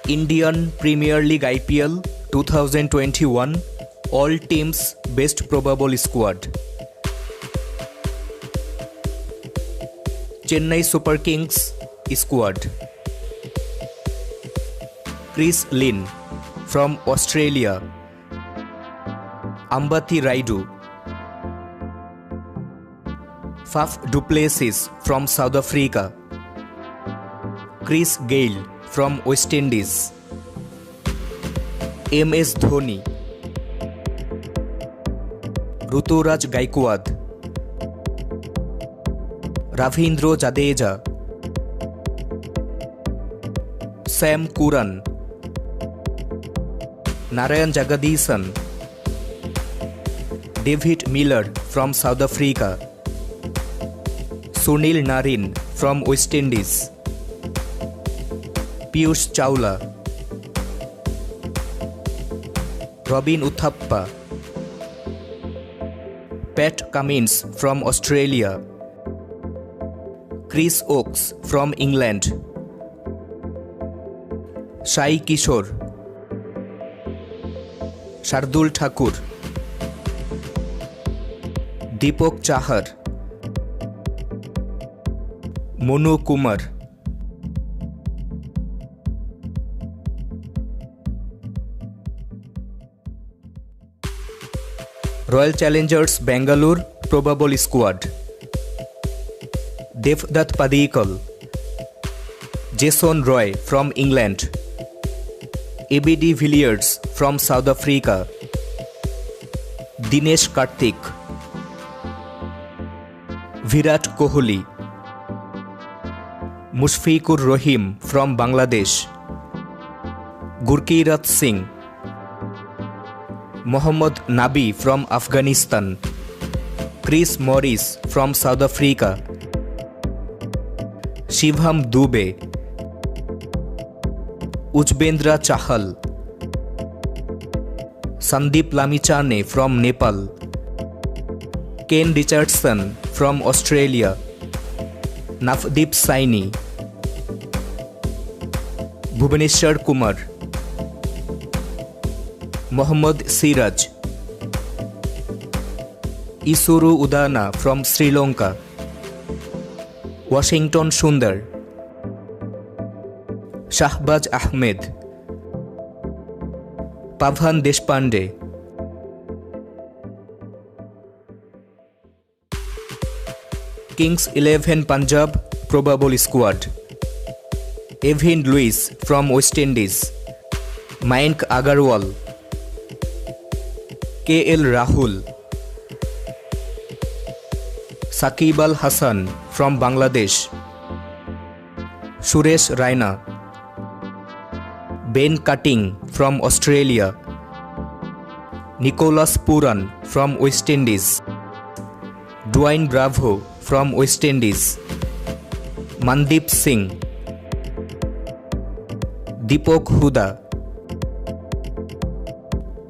Indian Premier League IPL 2021 All Teams Best Probable Squad. Chennai Super Kings Squad. Chris Lynn from Australia. Ambati Rayudu. Faf du Plessis from South Africa. Chris Gayle from West Indies. MS Dhoni. Ruturaj Gaikwad. Ravindra Jadeja. Sam Curran. Narayan Jagadisan. David Miller from South Africa. Sunil Narine from West Indies. Piyush Chawla. Robin Uthappa. Pat Cummins from Australia. Chris Oakes from England. Sai Kishore. Shardul Thakur. Deepak Chahar. Monu Kumar. Royal Challengers Bangalore Probable Squad. Devdutt Padikkal. Jason Roy from England. AB de Villiers from South Africa. Dinesh Karthik. Virat Kohli. Mushfiqur Rahim from Bangladesh. Gurkeerat Singh. Mohammad Nabi from Afghanistan. Chris Morris from South Africa. Shivam Dube. Ujbendra Chahal. Sandeep Lamichhane from Nepal. Ken Richardson from Australia. Navdeep Saini. Bhuvaneshwar Kumar. Mohammad Siraj. Isuru Udana from Sri Lanka. Washington Sundar. Shahbaz Ahmed. Pavan Deshpande. Kings 11 Punjab Probable Squad. Evan Lewis from West Indies. Mayank Agarwal. KL Rahul. Saqib Al Hasan from Bangladesh. Suresh Raina. Ben Cutting from Australia. Nicholas Pooran from West Indies. Dwayne Bravo from West Indies. Mandeep Singh. Deepak Huda.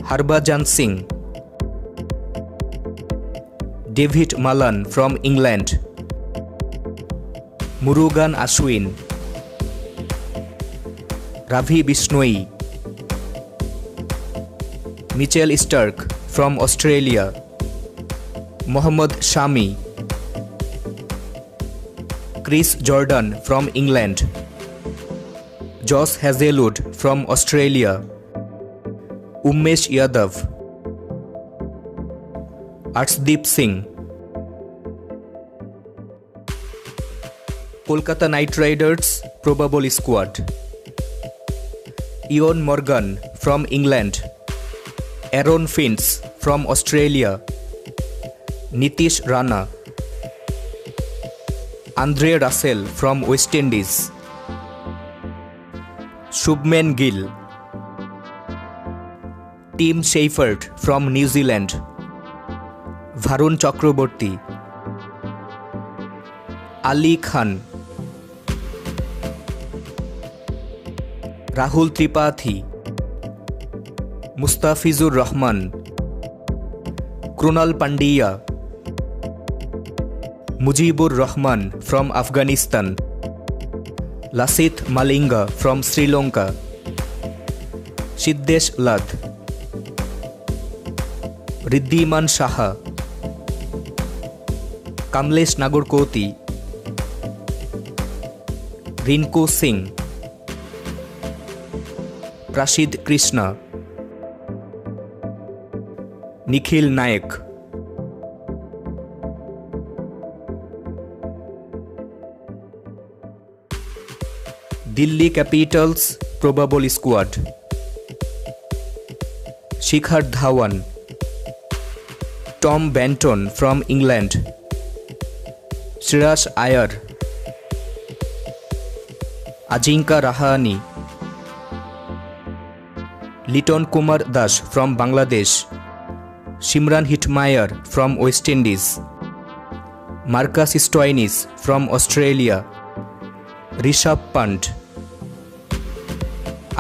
Harbhajan Singh. David Malan from England. Murugan Ashwin. Ravi Bishnoi. Mitchell Starc from Australia. Mohammad Shami. Chris Jordan from England. Josh Hazlewood from Australia. Umesh Yadav. Arshdeep Singh. Kolkata Knight Riders Probable Squad. Eoin Morgan from England. Aaron Finch from Australia. Nitish Rana. Andre Russell from West Indies. Shubman Gill. Tim Shepherd from New Zealand. Varun Chakraborty. Ali Khan. Rahul Tripathi. Mustafizur Rahman. Krunal Pandya. Mujibur Rahman from Afghanistan. Lasith Malinga from Sri Lanka. Siddhesh Lad, Wriddhiman Saha, Kamlesh Nagarkoti, Rinku Singh, Prasidh Krishna, Nikhil Naik. Delhi Capitals probable squad: Shikhar Dhawan, Tom Banton from England, Shreyas Iyer, Ajinkya Rahane, Liton Kumar Das from Bangladesh, Shimron Hetmyer from West Indies, Marcus Stoinis from Australia, Rishabh Pant,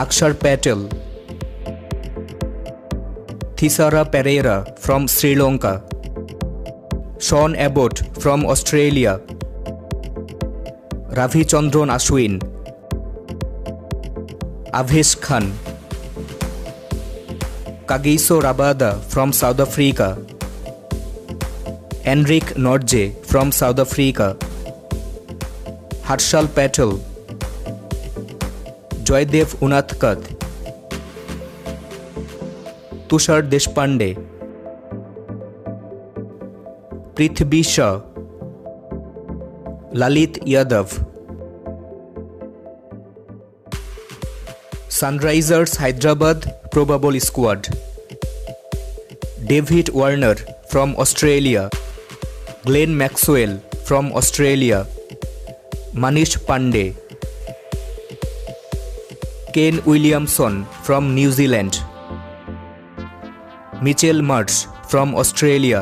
Axar Patel, Thisara Perera from Sri Lanka, Sean Abbott from Australia, Ravichandran Ashwin, Avesh Khan, Kagiso Rabada from South Africa, Anrich Nortje from South Africa, Harshal Patel, Jaydev Unadkat, Tushar Deshpande, Prithvi Shaw, Lalit Yadav. Sunrisers Hyderabad probable squad: David Warner from Australia, Glenn Maxwell from Australia, Manish Pandey, Kane Williamson from New Zealand, Mitchell Marsh from Australia,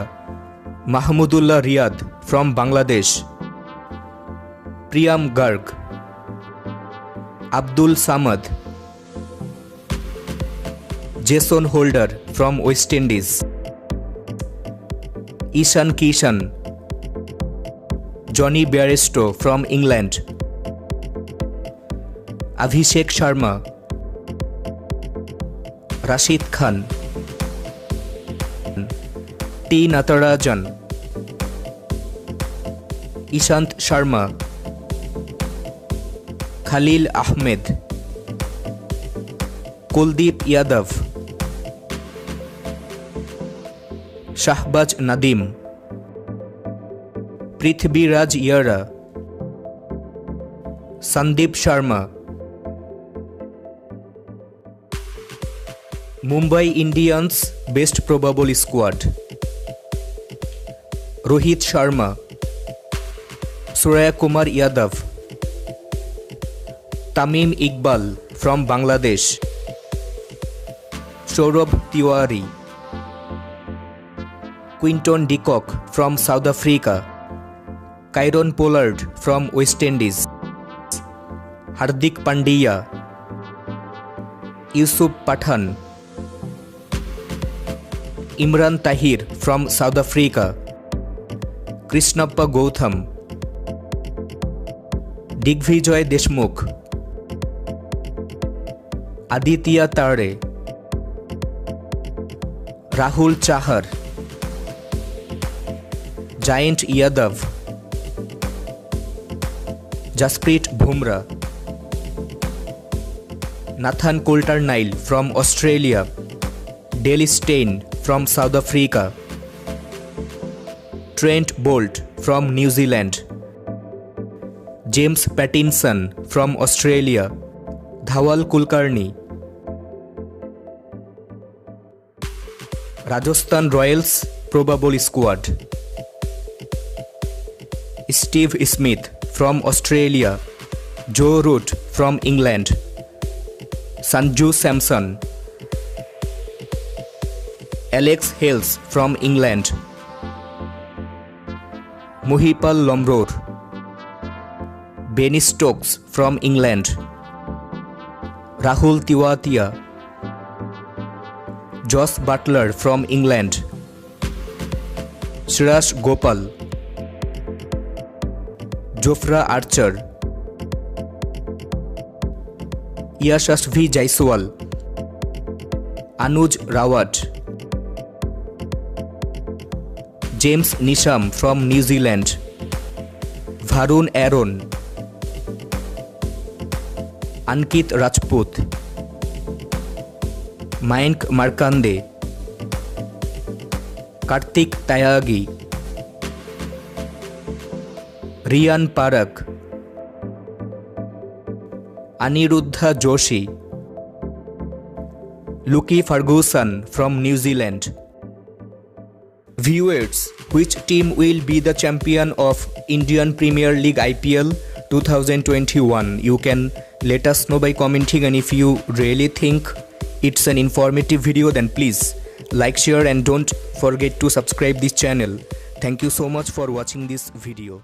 Mahmudullah Riyad from Bangladesh, Priyam Garg, Abdul Samad, Jason Holder from West Indies, Ishan Kishan, Jonny Bairstow from England, Abhishek Sharma, Rashid Khan, T Natarajan, Ishant Sharma, Khaleel Ahmed, Kuldeep Yadav, Shahbaz Nadeem, Prithviraj Yarra, Sandeep Sharma. Mumbai Indians best probable squad: Rohit Sharma, Surya Kumar Yadav, Tamim Iqbal from Bangladesh, Saurabh Tiwary, Quinton de Kock from South Africa, Kieron Pollard from West Indies, Hardik Pandya, Yusuf Pathan, Imran Tahir from South Africa, Krishnappa Gowtham, Digvijay Deshmukh, Aditya Tare, Rahul Chahar, Jayant Yadav, Jasprit Bumrah, Nathan Coulter-Nile from Australia, Dale Steyn from South Africa, Trent Boult from New Zealand, James Pattinson from Australia, Dhawal Kulkarni. Rajasthan Royals probable squad: Steve Smith from Australia, Joe Root from England, Sanju Samson, Alex Hales from England, Mahipal Lomror, Ben Stokes from England, Rahul Tewatia, Jos Buttler from England, Shreyas Gopal, Jofra Archer, Yashasvi Jaiswal, Anuj Rawat, James Nisham from New Zealand, Varun Aaron, Ankit Rajput, Mayank Markande, Kartik Tyagi, Riyan Parak, Aniruddha Joshi, Lucky Ferguson from New Zealand. Viewers, which team will be the champion of Indian Premier League IPL 2021? You can let us know by commenting, and if you really think it's an informative video, then please like, share and don't forget to subscribe this channel. Thank you so much for watching this video.